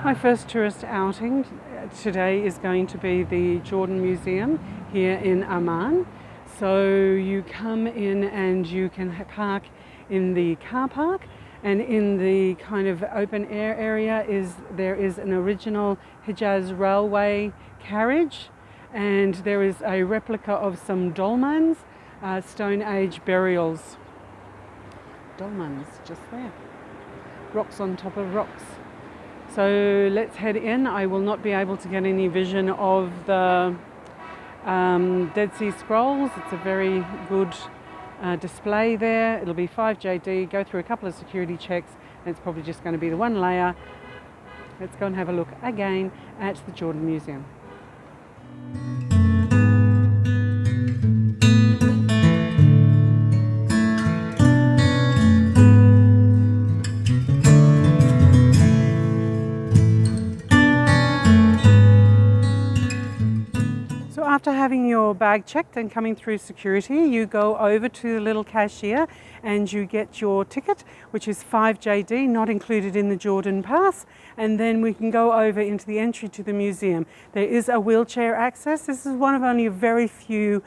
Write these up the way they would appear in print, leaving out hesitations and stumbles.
My first tourist outing today is going to be the Jordan Museum here in Amman. So you come in and you can park in the car park, and in the kind of open air area there is an original Hijaz railway carriage, and there is a replica of some dolmans, Stone Age burials. Dolmans, just there. Rocks on top of rocks. So let's head in. I will not be able to get any vision of the Dead Sea Scrolls. It's a very good display there. It'll be 5JD, go through a couple of security checks, and it's probably just going to be the one layer. Let's go and have a look again at the Jordan Museum. After having your bag checked and coming through security, you go over to the little cashier and you get your ticket, which is 5JD, not included in the Jordan Pass, and then we can go over into the entry to the museum. There is a wheelchair access. This is one of only a very few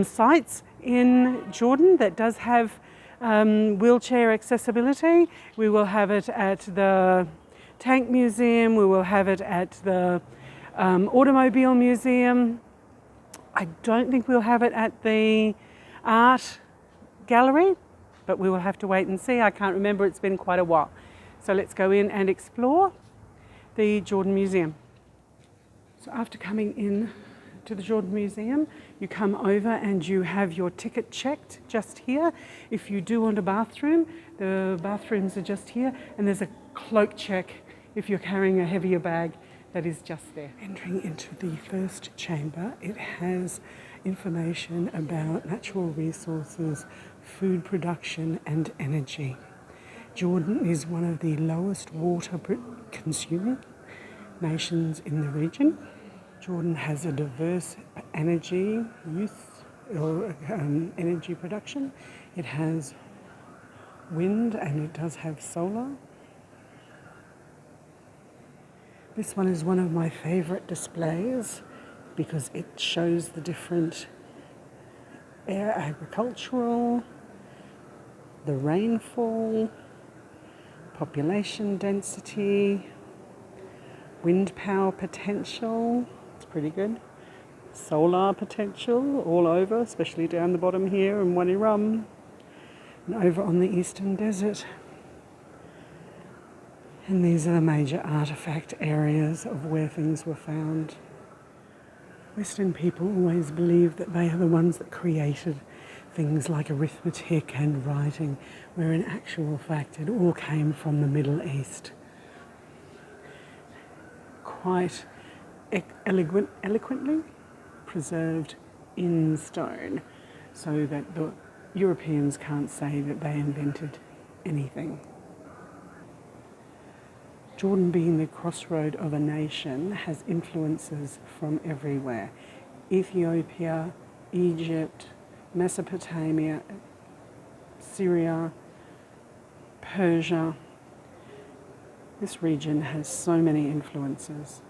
sites in Jordan that does have wheelchair accessibility. We will have it at the Tank Museum, we will have it at the Automobile Museum. I don't think we'll have it at the art gallery, but we will have to wait and see. I can't remember, it's been quite a while. So let's go in and explore the Jordan Museum. So after coming in to the Jordan Museum, you come over and you have your ticket checked just here. If you do want a bathroom, the bathrooms are just here, and there's a cloak check if you're carrying a heavier bag. That is just there. Entering into the first chamber, it has information about natural resources, food production and energy. Jordan is one of the lowest water consuming nations in the region. Jordan has a diverse energy use or energy production. It has wind and it does have solar. This one is one of my favourite displays because it shows the different agricultural, the rainfall, population density, wind power potential, it's pretty good, solar potential all over, especially down the bottom here in Wadi Rum and over on the eastern desert. And these are the major artefact areas of where things were found. Western people always believe that they are the ones that created things like arithmetic and writing, where in actual fact it all came from the Middle East. Quite eloquently preserved in stone, so that the Europeans can't say that they invented anything. Jordan, being the crossroad of a nation, has influences from everywhere. Ethiopia, Egypt, Mesopotamia, Syria, Persia. This region has so many influences.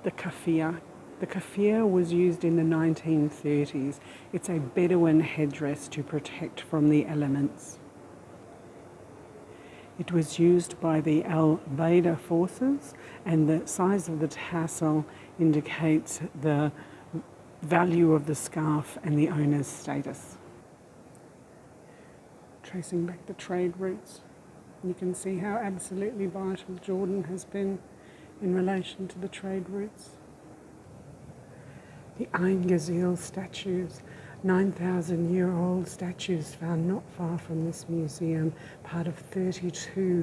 The kafia. The kafia was used in the 1930s. It's a Bedouin headdress to protect from the elements. It was used by the Al-Qaeda forces, and the size of the tassel indicates the value of the scarf and the owner's status. Tracing back the trade routes, you can see how absolutely vital Jordan has been in relation to the trade routes. The Ain Ghazil statues, 9,000-year-old statues found not far from this museum, part of 32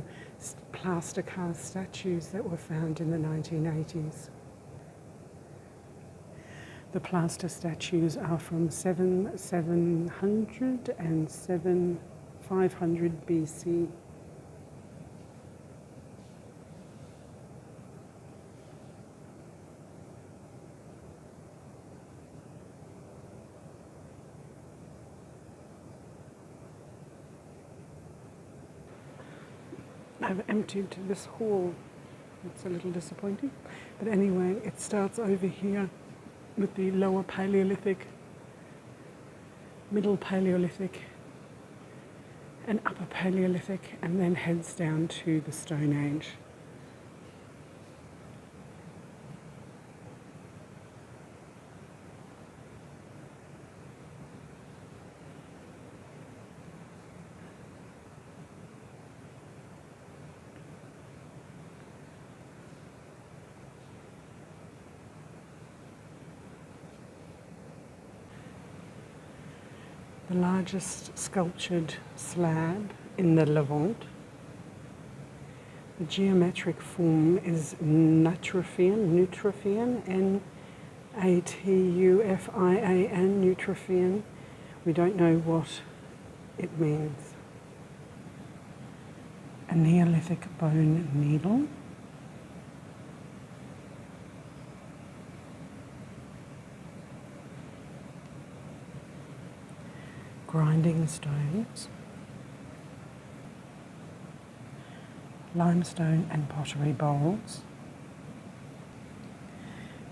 plaster cast statues that were found in the 1980s. The plaster statues are from 700 and 500 BC. have emptied this hall. It's a little disappointing. But anyway, it starts over here with the lower Paleolithic, middle Paleolithic, and upper Paleolithic, and then heads down to the Stone Age. The largest sculptured slab in the Levant. The geometric form is Natufian, N-A-T-U-F-I-A-N, Natufian. We don't know what it means. A Neolithic bone needle. Grinding stones, limestone and pottery bowls,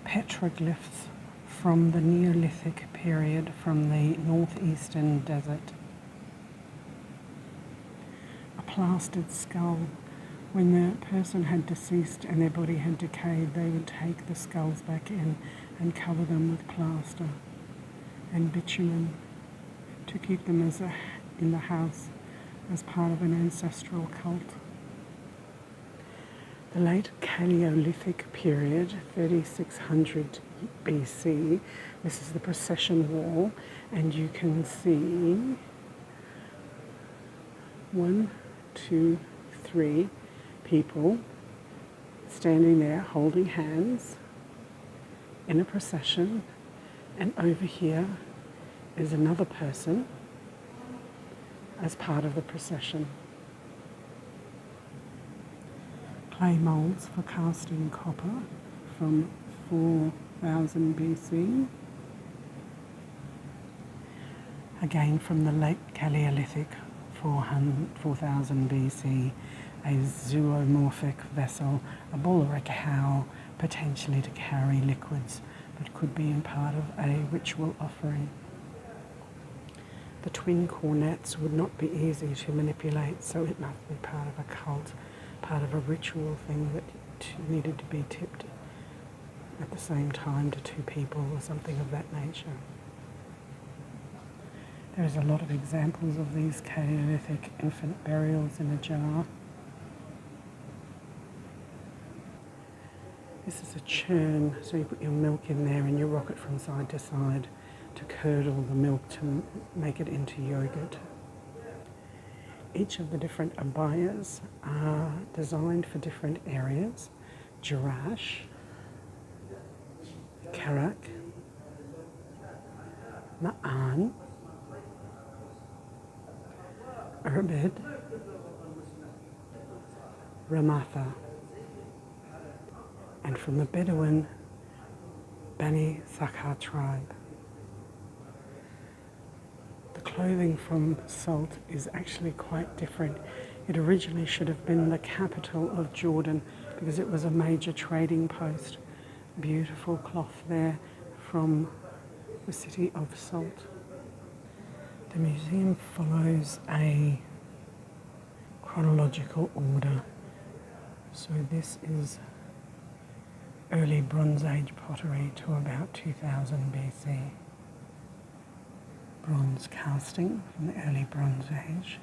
petroglyphs from the Neolithic period from the northeastern desert, a plastered skull. When the person had deceased and their body had decayed, they would take the skulls back in and cover them with plaster and bitumen to keep them in the house as part of an ancestral cult. The late Paleolithic period, 3600 BC, this is the procession wall, and you can see 1, 2, 3 people standing there holding hands in a procession, and over here is another person as part of the procession. Clay moulds for casting copper from 4000 BC. Again from the late Paleolithic, 4000 BC, a zoomorphic vessel, a bull or a cow, potentially to carry liquids, but could be in part of a ritual offering. The twin cornets would not be easy to manipulate, so it must be part of a cult, part of a ritual thing that needed to be tipped at the same time to two people or something of that nature. There's a lot of examples of these Paleolithic infant burials in a jar. This is a churn, so you put your milk in there and you rock it from side to side to curdle the milk to make it into yogurt. Each of the different abayas are designed for different areas. Jerash, Karak, Ma'an, Urbid, Ramatha, and from the Bedouin Bani Sakhar tribe. The clothing from Salt is actually quite different. It originally should have been the capital of Jordan because it was a major trading post. Beautiful cloth there from the city of Salt. The museum follows a chronological order. So this is early Bronze Age pottery to about 2000 BC. Bronze casting from the early Bronze Age.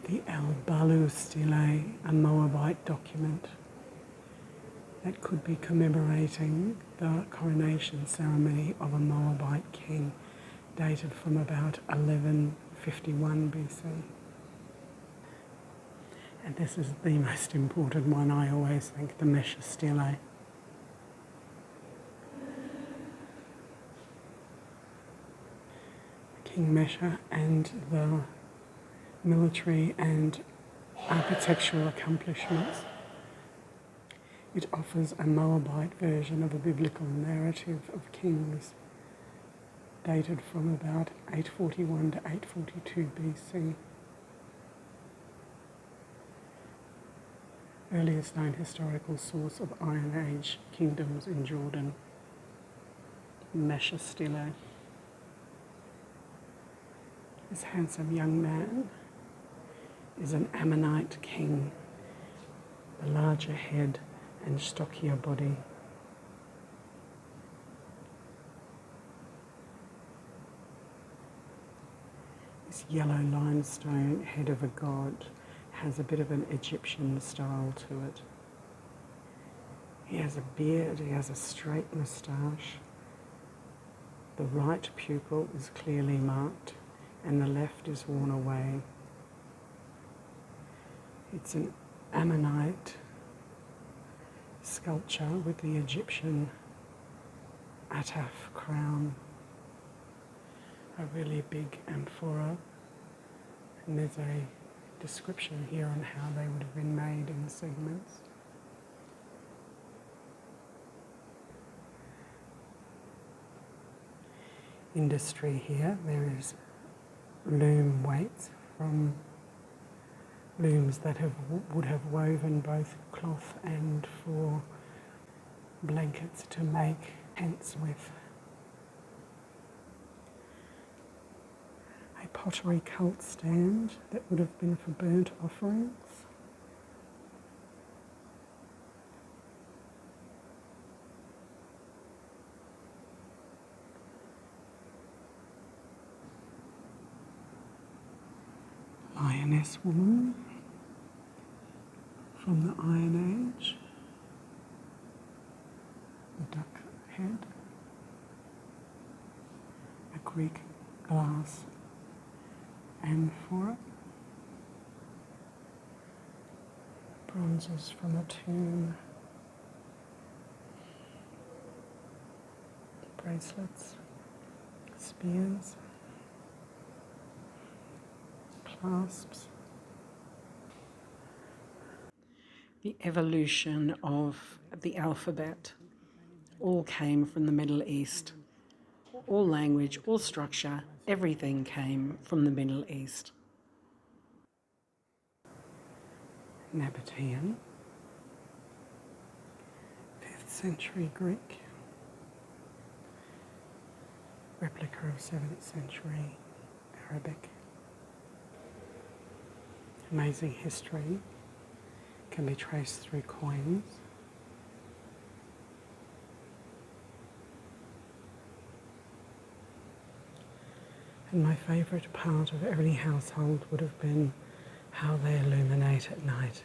The El Balu Stele, a Moabite document that could be commemorating the coronation ceremony of a Moabite king, dated from about 1151 BC. And this is the most important one, I always think, the Mesha Stele. King Mesha and the military and architectural accomplishments. It offers a Moabite version of a biblical narrative of kings dated from about 841 to 842 BC. Earliest known historical source of Iron Age kingdoms in Jordan, Mesha Stilo. This handsome young man is an Ammonite king, the larger head and stockier body. This yellow limestone head of a god has a bit of an Egyptian style to it. He has a beard, he has a straight moustache. The right pupil is clearly marked and the left is worn away. It's an Ammonite sculpture with the Egyptian Ataf crown, a really big amphora, and there's a description here on how they would have been made in segments. Industry here, there is loom weights from looms that would have woven both cloth and for blankets to make tents with. A pottery cult stand that would have been for burnt offerings. Lioness woman from the Iron Age. The duck head. A Greek glass amphora. Bronzes from a tomb. Bracelets. Spears. Clasps. The evolution of the alphabet all came from the Middle East. All language, all structure, everything came from the Middle East. Nabatean, 5th century Greek, replica of 7th century Arabic. Amazing history can be traced through coins. And my favourite part of every household would have been how they illuminate at night.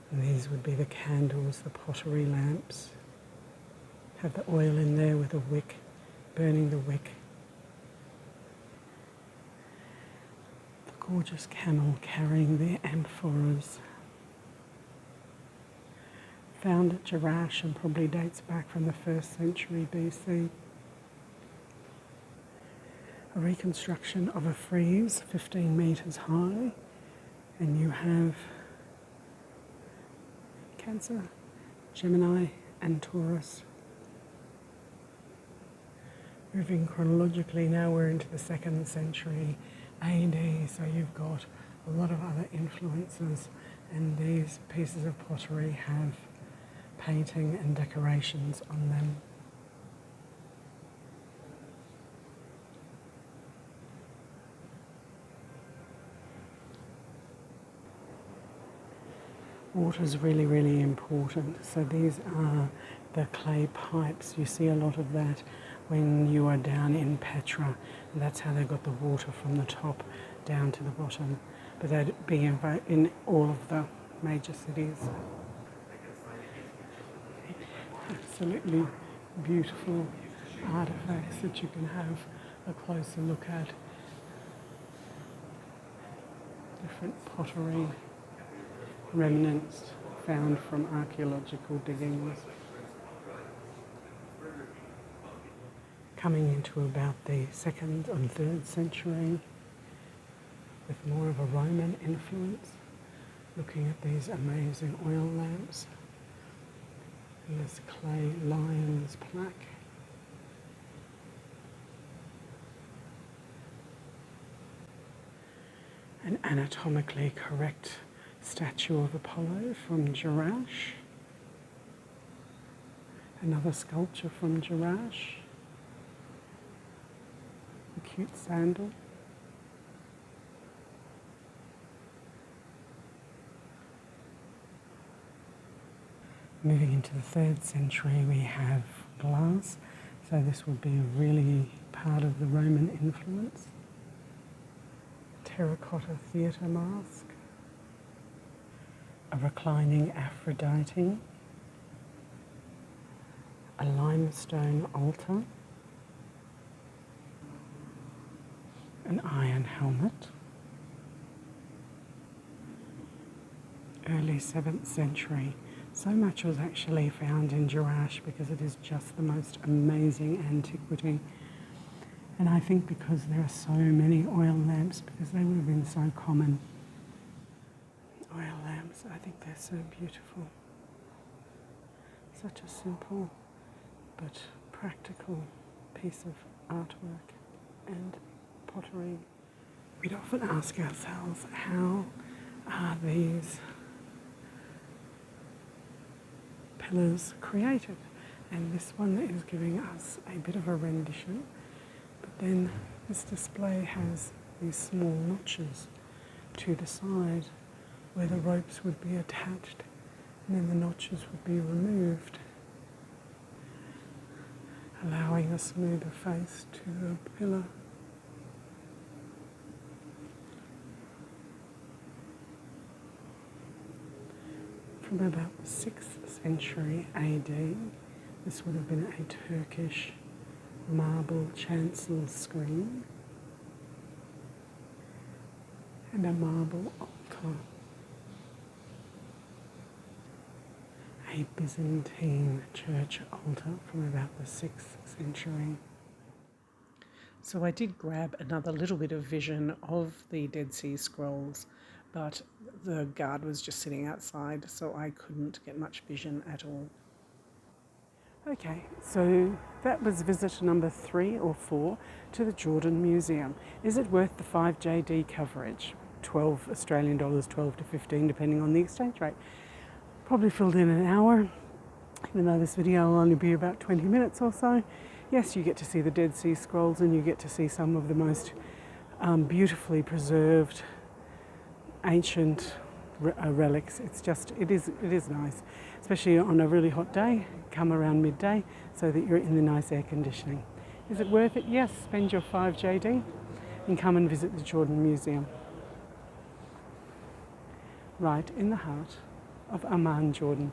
And these would be the candles, the pottery lamps. Have the oil in there with a wick, burning the wick. The gorgeous camel carrying their amphoras. Found at Jerash and probably dates back from the 1st century BC. A reconstruction of a frieze 15 metres high, and you have Cancer, Gemini and Taurus. Moving chronologically now, we're into the 2nd century AD, so you've got a lot of other influences, and these pieces of pottery have painting and decorations on them. Water is really, really important. So these are the clay pipes. You see a lot of that when you are down in Petra. And that's how they got the water from the top down to the bottom. But they'd be in all of the major cities. Absolutely beautiful artifacts that you can have a closer look at. Different pottery remnants found from archaeological diggings. Coming into about the 2nd and 3rd century with more of a Roman influence, looking at these amazing oil lamps and this clay lion's plaque. An anatomically correct statue of Apollo from Jerash. Another sculpture from Jerash. A cute sandal. Moving into the 3rd century, we have glass. So this would be really part of the Roman influence. Terracotta theatre mask. A reclining Aphrodite. A limestone altar. An iron helmet. Early 7th century. So much was actually found in Jerash because it is just the most amazing antiquity. And I think because there are so many oil lamps, because they would have been so common. Oil lamps, I think they're so beautiful. Such a simple but practical piece of artwork and pottery. We'd often ask ourselves, how are these pillars created? And this one is giving us a bit of a rendition, but then this display has these small notches to the side where the ropes would be attached, and then the notches would be removed, allowing a smoother face to the pillar. From about the 6th century AD, this would have been a Turkish marble chancel screen and a marble altar. A Byzantine church altar from about the 6th century. So I did grab another little bit of vision of the Dead Sea Scrolls, but the guard was just sitting outside, so I couldn't get much vision at all. Okay, so that was visit number 3 or 4 to the Jordan Museum. Is it worth the 5JD coverage? 12 Australian dollars, 12 to 15 depending on the exchange rate. Probably filled in an hour, even though this video will only be about 20 minutes or so. Yes, you get to see the Dead Sea Scrolls and you get to see some of the most beautifully preserved ancient relics. It is nice, especially on a really hot day. Come around midday so that you're in the nice air conditioning. Is it worth it? Yes, spend your 5JD and come and visit the Jordan Museum. Right in the heart of Amman, Jordan.